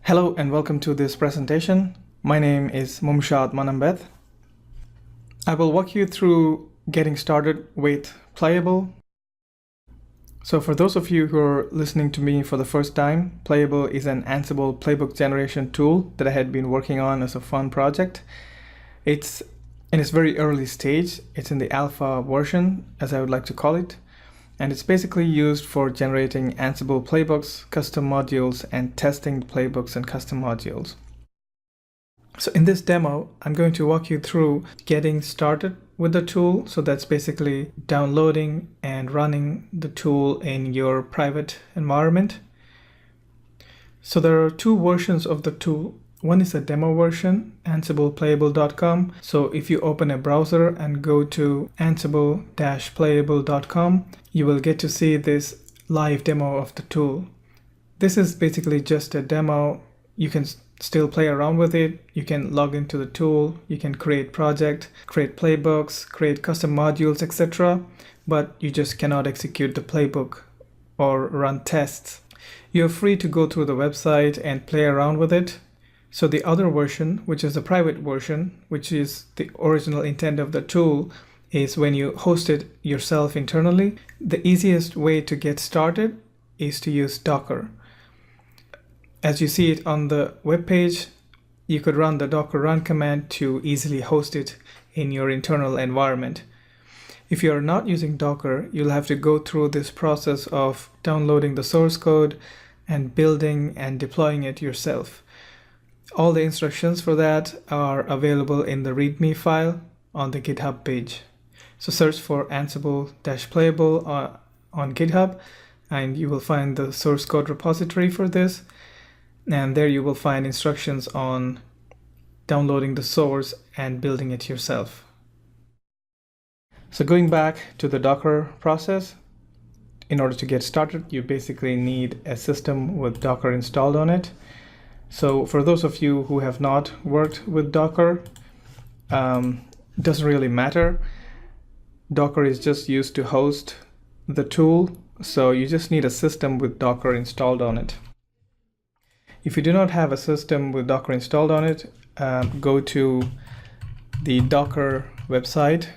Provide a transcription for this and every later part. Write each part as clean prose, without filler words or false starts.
Hello and welcome to this presentation. My name is Mumshad Manambeth. I will walk you through getting started with Playable. So for those of you who are listening to me for the first time, Playable is an Ansible playbook generation tool that I had been working on as a fun project. It's in its very early stage. It's in the alpha version, as I would like to call it. And it's basically used for generating Ansible playbooks, custom modules, and testing playbooks and custom modules. So in this demo, I'm going to walk you through getting started with the tool. So that's basically downloading and running the tool in your private environment. So there are two versions of the tool. One is a demo version, ansibleplayable.com. So if you open a browser and go to ansible-playable.com, you will get to see this live demo of the tool. This is basically just a demo. You can still play around with it. You can log into the tool. You can create project, create playbooks, create custom modules, etc. But you just cannot execute the playbook or run tests. You're free to go through the website and play around with it. So the other version, which is the private version, which is the original intent of the tool, is when you host it yourself internally. The easiest way to get started is to use Docker. As you see it on the web page, you could run the docker run command to easily host it in your internal environment. If you're not using Docker, you'll have to go through this process of downloading the source code and building and deploying it yourself. All the instructions for that are available in the README file on the GitHub page. So search for Ansible-Playable on GitHub, and you will find the source code repository for this. And there you will find instructions on downloading the source and building it yourself. So going back to the Docker process, in order to get started, you basically need a system with Docker installed on it. So for those of you who have not worked with Docker, it doesn't really matter. Docker is just used to host the tool, so you just need a system with Docker installed on it. If you do not have a system with Docker installed on it, go to the Docker website,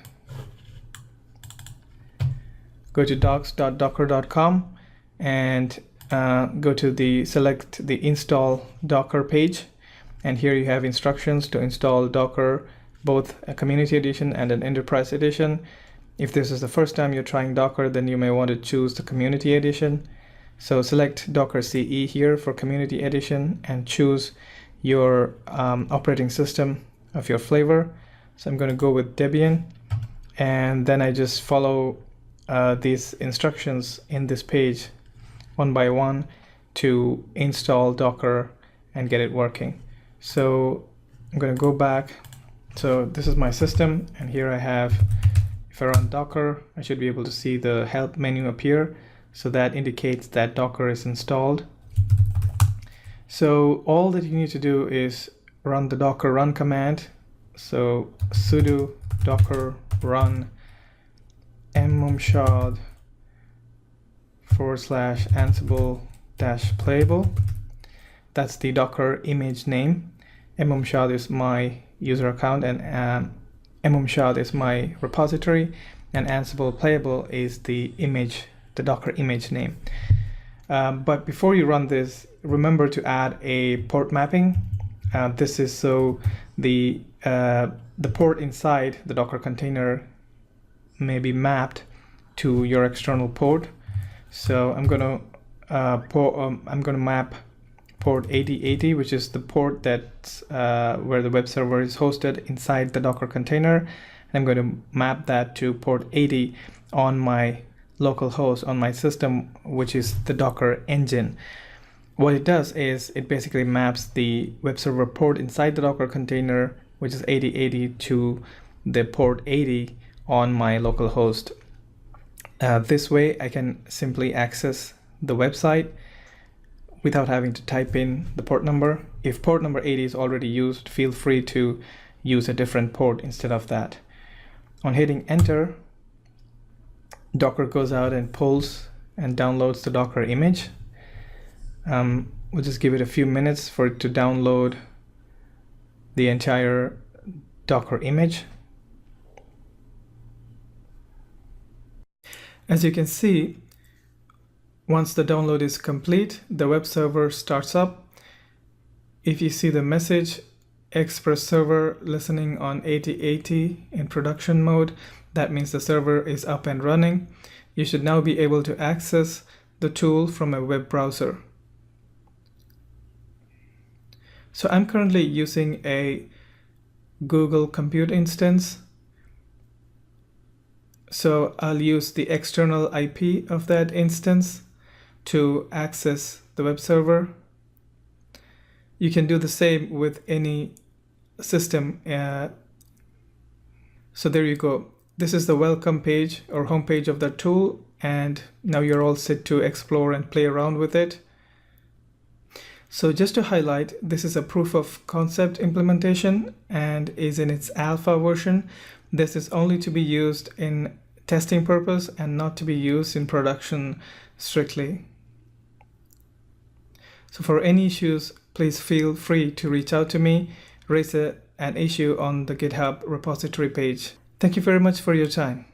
go to docs.docker.com and go to select the install Docker page, and here you have instructions to install Docker, both a community edition and an enterprise edition. If this is the first time you're trying Docker, then you may want to choose the community edition. So select Docker CE here for community edition and choose your operating system of your flavor. So I'm going to go with Debian, and then I just follow these instructions in this page one by one to install Docker and get it working. So I'm going to go back. So this is my system, and here I have, if I run Docker, I should be able to see the help menu appear. So that indicates that Docker is installed. So all that you need to do is run the docker run command. So sudo docker run mmumshad /ansible-playable. That's the Docker image name. mmumshad is my user account, and mmumshad is my repository, and Ansible Playable is the image, the Docker image name. But before you run this, remember to add a port mapping. This is so the port inside the Docker container may be mapped to your external port. So I'm going to map port 8080, which is the port that's where the web server is hosted inside the Docker container. And I'm going to map that to port 80 on my local host on my system, which is the Docker engine. What it does is it basically maps the web server port inside the Docker container, which is 8080, to the port 80 on my local host. This way I can simply access the website without having to type in the port number. If port number 80 is already used, feel free to use a different port instead of that. On hitting enter, Docker goes out and pulls and downloads the Docker image. We'll just give it a few minutes for it to download the entire Docker image. As you can see, once the download is complete, the web server starts up. If you see the message, Express server listening on 8080 in production mode, that means the server is up and running. You should now be able to access the tool from a web browser. So I'm currently using a Google Compute instance. So I'll use the external IP of that instance to access the web server. You can do the same with any system. So there you go. This is the welcome page or home page of the tool, and now you're all set to explore and play around with it. So just to highlight, this is a proof of concept implementation and is in its alpha version. This is only to be used in testing purpose and not to be used in production strictly. So for any issues, please feel free to reach out to me, raise an issue on the GitHub repository page. Thank you very much for your time.